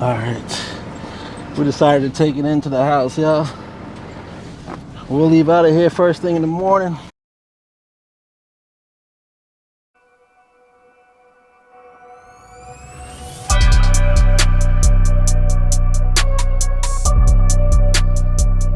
All right, we decided to take it into the house, y'all. We'll leave out of here first thing in the morning.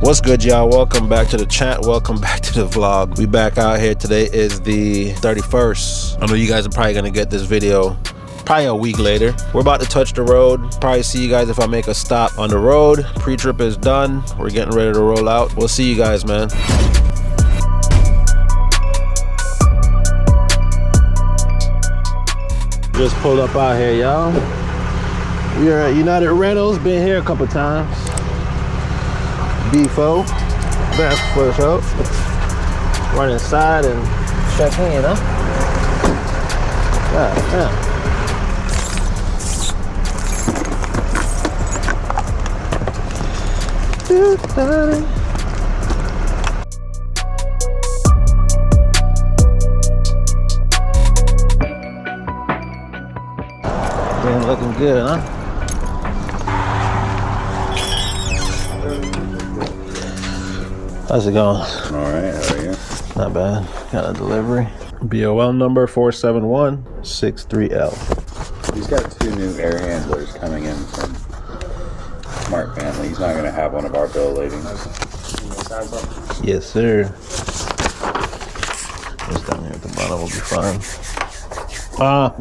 What's good, y'all? Welcome back to the chat. Welcome back to the vlog. We back out here. Today is the 31st. I know you guys are probably gonna get this video probably a week later. We're about to touch the road. Probably see you guys if I make a stop on the road. Pre-trip is done. We're getting ready to roll out. We'll see you guys, man. Just pulled up out here, y'all. We are at United Rentals. Been here a couple times. B4, that's for sure. Run inside and check in, huh? God damn. Damn, looking good, huh? How's it going? All right, how are you? Not bad. Got a delivery. BOL number 47163L. He's got 2 new air handlers coming in from Smart Family. He's not going to have one of our bill latings. Yes, sir. Just down here at the bottom will be fine.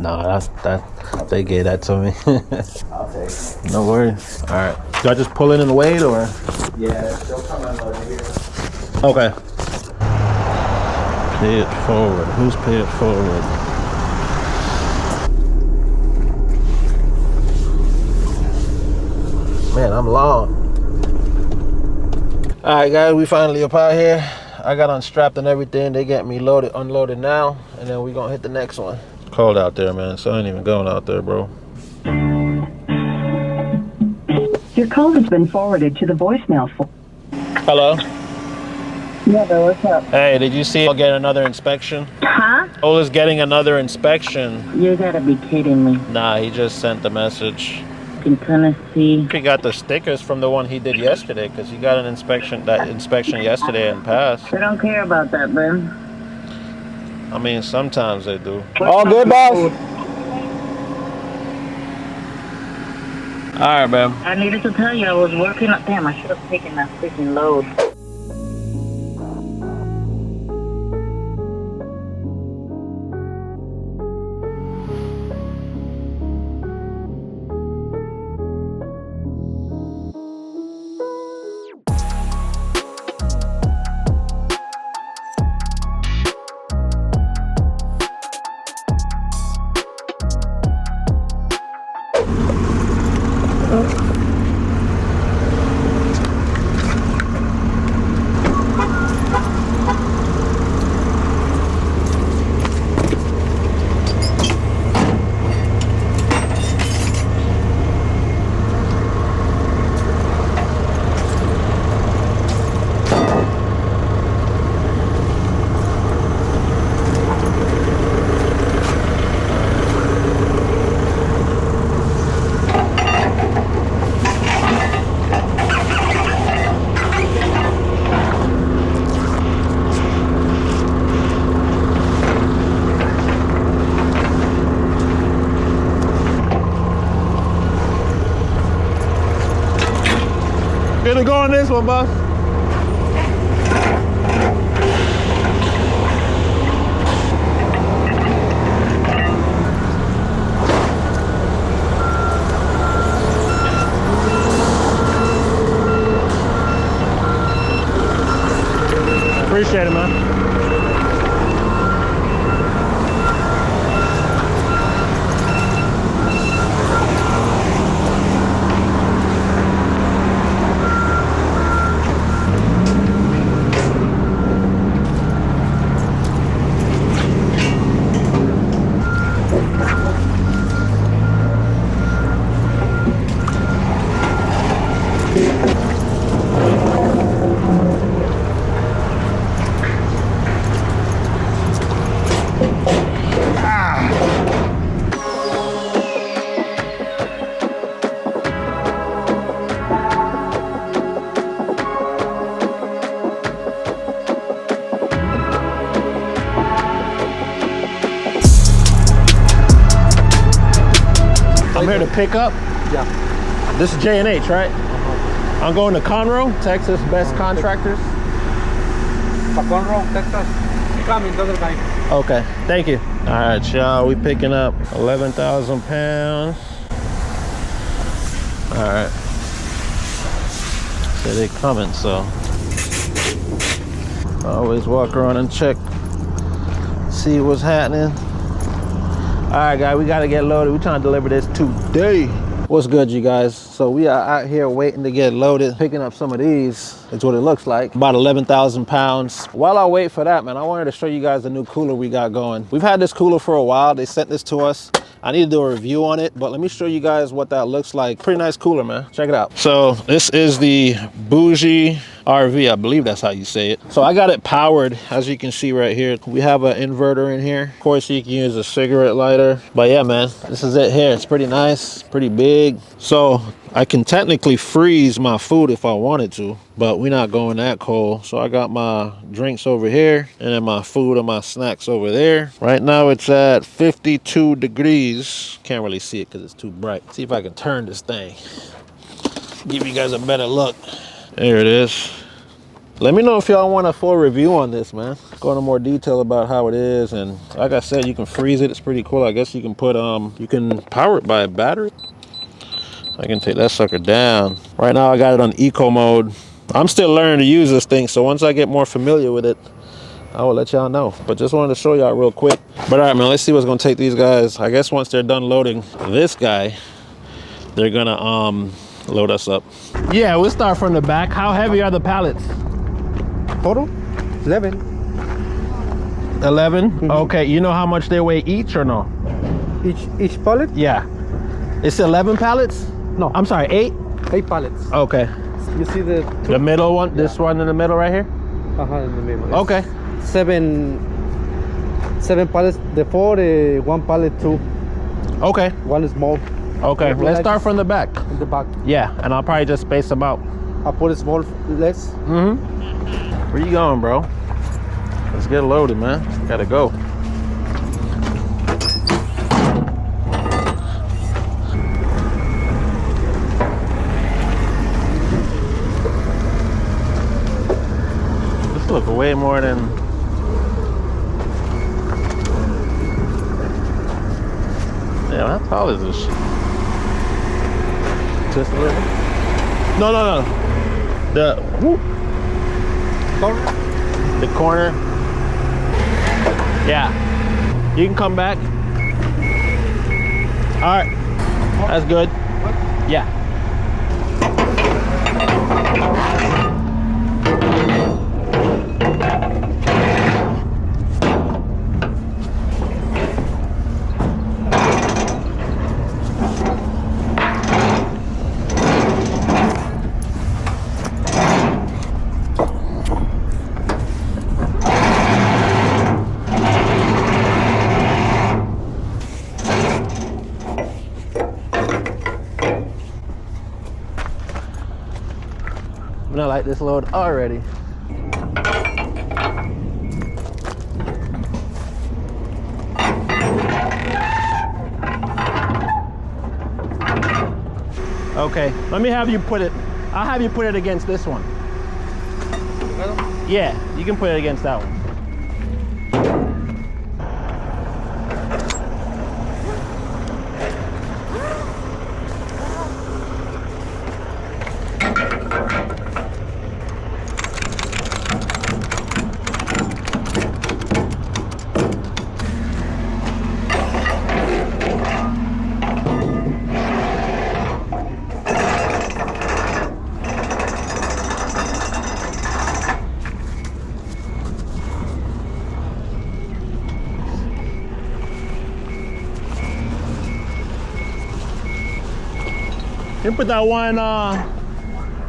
No, that they gave that to me. I'll take it. No worries. All right. Do I just pull in and wait, or? Yeah, they'll come unload here. Okay. Pay it forward. Who's pay it forward? Man, I'm long. All right, guys, we finally up out here. I got unstrapped and everything. They got me loaded, unloaded now, and then we gonna hit the next one. Cold out there, man, so I ain't even going out there, bro. Your call has been forwarded to the voicemail. Hello? Yeah, but what's up? Hey, did you see I'll get another inspection? Huh? Ola's getting another inspection. You gotta be kidding me. Nah, he just sent the message. In Tennessee. He got the stickers from the one he did yesterday, because he got an inspection yesterday and passed. They don't care about that, man. I mean, sometimes they do. All good, boss? All right, man. I needed to tell you I was working up. Damn, I should have taken that freaking load. Gonna go on this one, boss. Appreciate it, man. I'm here to pick up. Yeah. This is J&H, right? I'm going to Conroe, Texas Best Contractors. Conroe, Texas. Come in, doesn't mind. Okay, thank you. All right, y'all, we picking up 11,000 pounds. All right. So they coming, so I always walk around and check, see what's happening. All right, guys, we gotta get loaded. We're trying to deliver this today. What's good, you guys? So we are out here waiting to get loaded, picking up some of these. It's what it looks like, about 11,000 pounds. While I wait for that, man, I wanted to show you guys the new cooler we got going. We've had this cooler for a while. They sent this to us. I need to do a review on it, but let me show you guys what that looks like. Pretty nice cooler, man. Check it out. So this is the Bougie RV, I believe that's how you say it. So I got it powered, as you can see right here. We have an inverter in here. Of course, you can use a cigarette lighter. But yeah, man, this is it here. It's pretty nice, pretty big. So I can technically freeze my food if I wanted to, but we're not going that cold. So I got my drinks over here and then my food and my snacks over there. Right now it's at 52 degrees. Can't really see it because it's too bright. See if I can turn this thing. Give you guys a better look. There it is. Let me know if y'all want a full review on this, man. Go into more detail about how it is. And like I said, you can freeze it. It's pretty cool. I guess you can put, you can power it by a battery. I can take that sucker down. Right now I got it on eco mode. I'm still learning to use this thing, so once I get more familiar with it, I will let y'all know. But just wanted to show y'all real quick. But all right, man, let's see what's gonna take these guys. I guess once they're done loading this guy, they're gonna load us up. Yeah, we'll start from the back. How heavy are the pallets? Total? 11. 11? Mm-hmm. Okay, you know how much they weigh each or no? Each pallet? Yeah. It's 11 pallets? No. I'm sorry, 8? 8 pallets. Okay. You see the... The middle one? This one in the middle right here? In the middle. Okay. 7 pallets. The 4, 1 pallet, 2. Okay. One is small. Okay, let's start from the back. In the back. Yeah, and I'll probably just space them out. I'll put a small less. Mm-hmm. Where you going, bro? Let's get loaded, man. Gotta go. This looks way more than... Damn, how tall is this shit? Just a little? No. The whoop. The corner. Yeah. You can come back. All right. That's good. Yeah. I like this load already. Okay, let me have you put it, I'll have you put it against this one. Yeah, you can put it against that one. You put that one,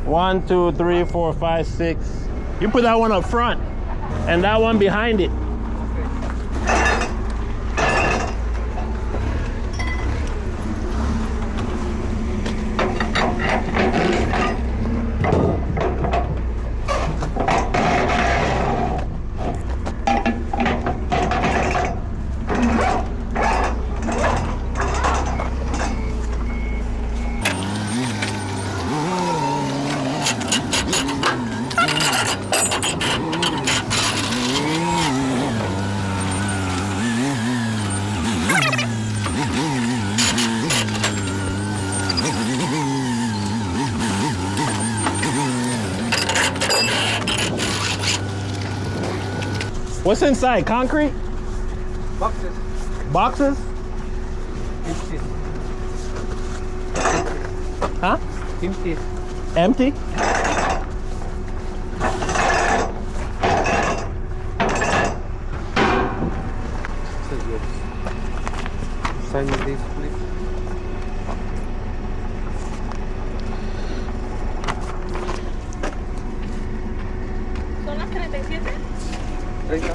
1, 2, 3, 4, 5, 6. You put that one up front and that one behind it. What's inside? Concrete? Boxes. Boxes? Empty. Huh? Empty. Empty? Sign me this, please. ¿Son las 37? 30.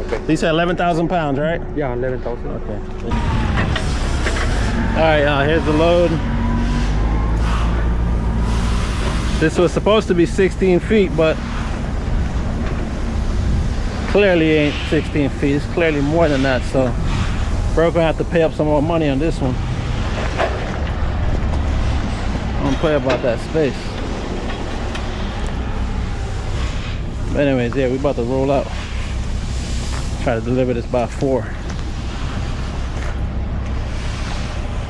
Okay. These said 11,000 pounds, right? Yeah, 11,000. Okay. All right, here's the load. This was supposed to be 16 feet, but clearly ain't 16 feet. It's clearly more than that, so we're gonna have to pay up some more money on this one. I don't play about that space. But anyways, yeah, we about to roll out. Try to deliver this by 4.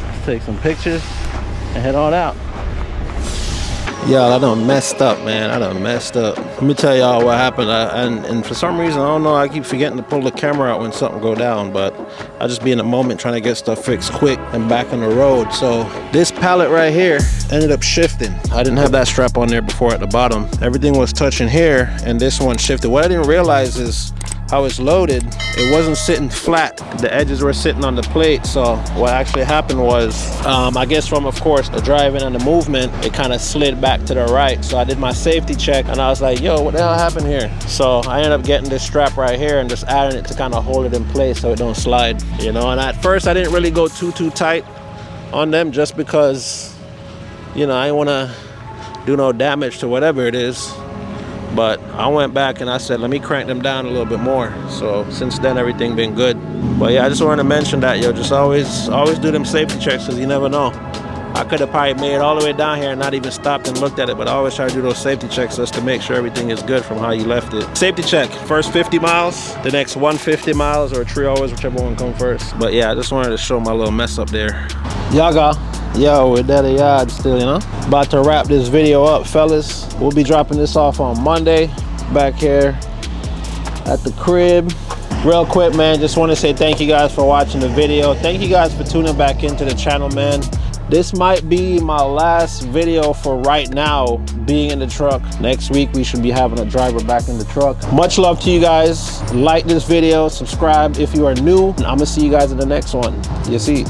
Let's take some pictures and head on out. Y'all, I done messed up, man. I done messed up. Let me tell y'all what happened. And for some reason, I don't know, I keep forgetting to pull the camera out when something go down, but I just be in the moment trying to get stuff fixed quick and back on the road. So this pallet right here ended up shifting. I didn't have that strap on there before at the bottom. Everything was touching here, and this one shifted. What I didn't realize is how it's loaded, it wasn't sitting flat. The edges were sitting on the plate. So what actually happened was, I guess from, of course, the driving and the movement, it kind of slid back to the right. So I did my safety check and I was like, yo, what the hell happened here? So I ended up getting this strap right here and just adding it to kind of hold it in place so it don't slide, you know. And at first I didn't really go too tight on them, just because, you know, I didn't want to do no damage to whatever it is. But I went back and I said, let me crank them down a little bit more. So since then, everything been good. But yeah, I just wanted to mention that, yo, just always do them safety checks, because you never know. I could have probably made it all the way down here and not even stopped and looked at it, but I always try to do those safety checks just to make sure everything is good from how you left it. Safety check, first 50 miles, the next 150 miles, or 3 hours, whichever one come first. But yeah, I just wanted to show my little mess up there. Yaga. Yo, we're dead of yard still, you know. About to wrap this video up, fellas. We'll be dropping this off on Monday, back here at the crib. Real quick, man, just want to say thank you guys for watching the video. Thank you guys for tuning back into the channel, man. This might be my last video for right now, being in the truck. Next week, we should be having a driver back in the truck. Much love to you guys. Like this video, subscribe if you are new. I'm gonna see you guys in the next one. You see.